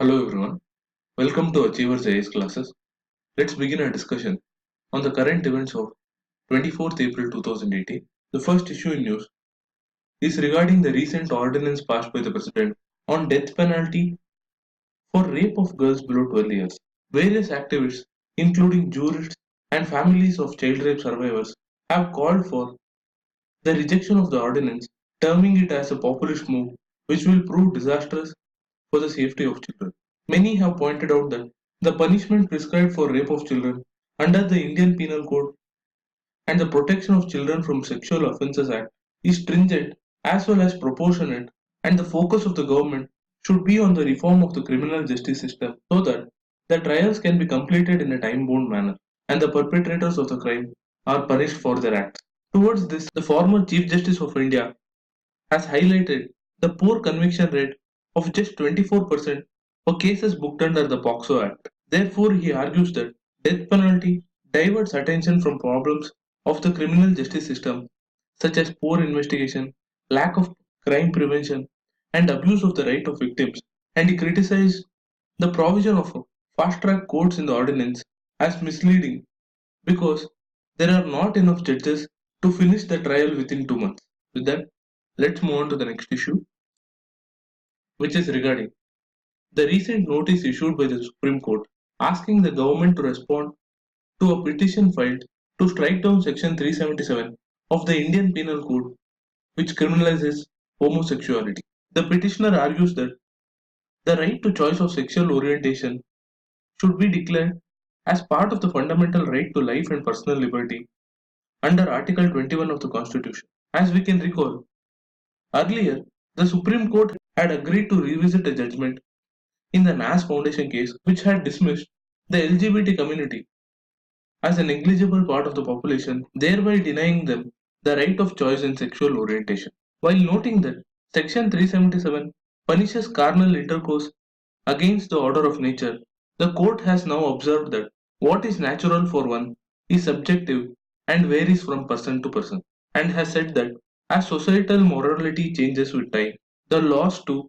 Hello everyone, welcome to Achievers AIS classes. Let's begin our discussion on the current events of 24th April 2018. The first issue in news is regarding the recent ordinance passed by the President on death penalty for rape of girls below 12 years. Various activists, including jurists and families of child rape survivors, have called for the rejection of the ordinance, terming it as a populist move which will prove disastrous for the safety of children. Many have pointed out that the punishment prescribed for rape of children under the Indian Penal Code and the Protection of Children from Sexual Offences Act is stringent as well as proportionate, and the focus of the government should be on the reform of the criminal justice system so that the trials can be completed in a time bound manner and the perpetrators of the crime are punished for their acts. Towards this, the former Chief Justice of India has highlighted the poor conviction rate of just 24% for cases booked under the POCSO Act. Therefore, he argues that death penalty diverts attention from problems of the criminal justice system, such as poor investigation, lack of crime prevention, and abuse of the right of victims. And he criticized the provision of fast track courts in the ordinance as misleading because there are not enough judges to finish the trial within 2 months. With that, let's move on to the next issue, which is regarding the recent notice issued by the Supreme Court asking the government to respond to a petition filed to strike down Section 377 of the Indian Penal Code, which criminalizes homosexuality. The petitioner argues that the right to choice of sexual orientation should be declared as part of the fundamental right to life and personal liberty under Article 21 of the Constitution. As we can recall, earlier, the Supreme Court had agreed to revisit a judgment in the NAS Foundation case, which had dismissed the LGBT community as a negligible part of the population, thereby denying them the right of choice in sexual orientation. While noting that Section 377 punishes carnal intercourse against the order of nature, the court has now observed that what is natural for one is subjective and varies from person to person, and has said that as societal morality changes with time, the laws too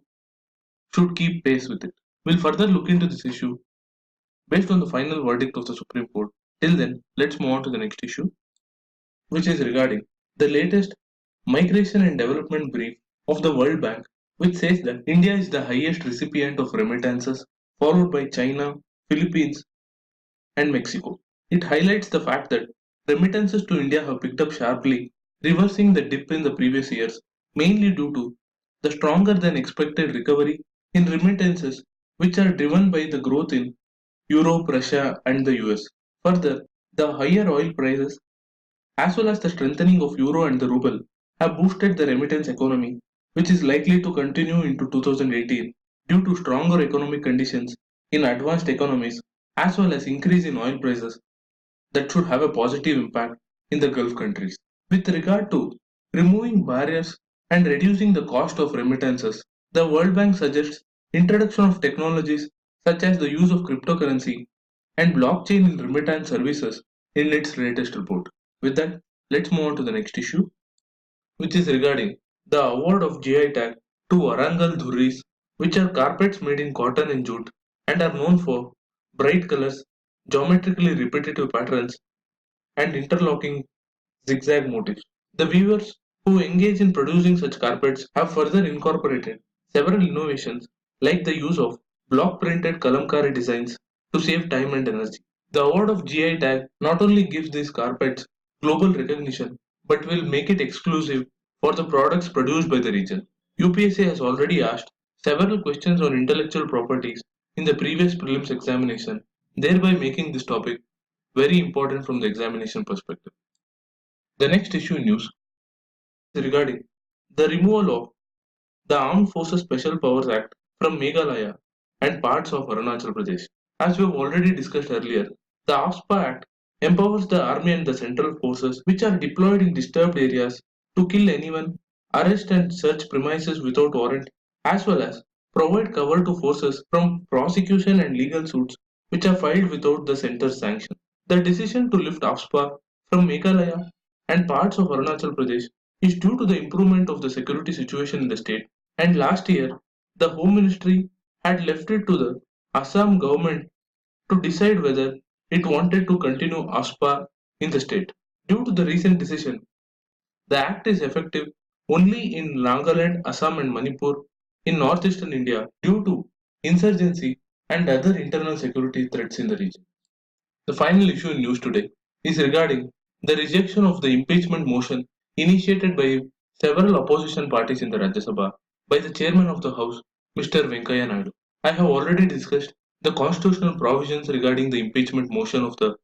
should keep pace with it. We'll further look into this issue based on the final verdict of the Supreme Court. Till then, let's move on to the next issue, which is regarding the latest migration and development brief of the World Bank, which says that India is the highest recipient of remittances, followed by China, Philippines, and Mexico. It highlights the fact that remittances to India have picked up sharply, reversing the dip in the previous years, mainly due to the stronger than expected recovery in remittances, which are driven by the growth in Europe, Russia, and the US. Further, the higher oil prices as well as the strengthening of euro and the ruble have boosted the remittance economy, which is likely to continue into 2018 due to stronger economic conditions in advanced economies as well as increase in oil prices that should have a positive impact in the Gulf countries. With regard to removing barriers and reducing the cost of remittances, the World Bank suggests introduction of technologies such as the use of cryptocurrency and blockchain in remittance services in its latest report. With that, let's move on to the next issue, which is regarding the award of GI tag to Warangal Dhurris, which are carpets made in cotton and jute and are known for bright colors, geometrically repetitive patterns, and interlocking zigzag motifs. The weavers who engage in producing such carpets have further incorporated several innovations like the use of block printed kalamkari designs to save time and energy. The award of GI tag not only gives these carpets global recognition but will make it exclusive for the products produced by the region. UPSC has already asked several questions on intellectual properties in the previous prelims examination, thereby making this topic very important from the examination perspective. The next issue in news is regarding the removal of the Armed Forces Special Powers Act from Meghalaya and parts of Arunachal Pradesh. As we have already discussed earlier, the AFSPA Act empowers the army and the central forces which are deployed in disturbed areas to kill anyone, arrest and search premises without warrant, as well as provide cover to forces from prosecution and legal suits which are filed without the center's sanction. The decision to lift AFSPA from Meghalaya and parts of Arunachal Pradesh is due to the improvement of the security situation in the state, and last year the Home Ministry had left it to the Assam government to decide whether it wanted to continue AFSPA in the state. Due to the recent decision, the act is effective only in Nagaland, Assam, and Manipur in northeastern India due to insurgency and other internal security threats in the region. The final issue in news today is regarding the rejection of the impeachment motion initiated by several opposition parties in the Rajya Sabha by the chairman of the House, Mr. Venkaiah Naidu. I have already discussed the constitutional provisions regarding the impeachment motion of the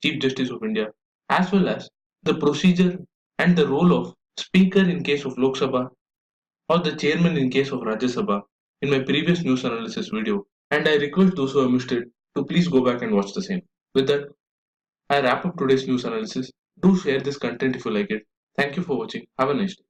Chief Justice of India, as well as the procedure and the role of Speaker in case of Lok Sabha or the Chairman in case of Rajya Sabha in my previous news analysis video, and I request those who have missed it to please go back and watch the same. With that, I wrap up today's news analysis. Do share this content if you like it. Thank you for watching. Have a nice day.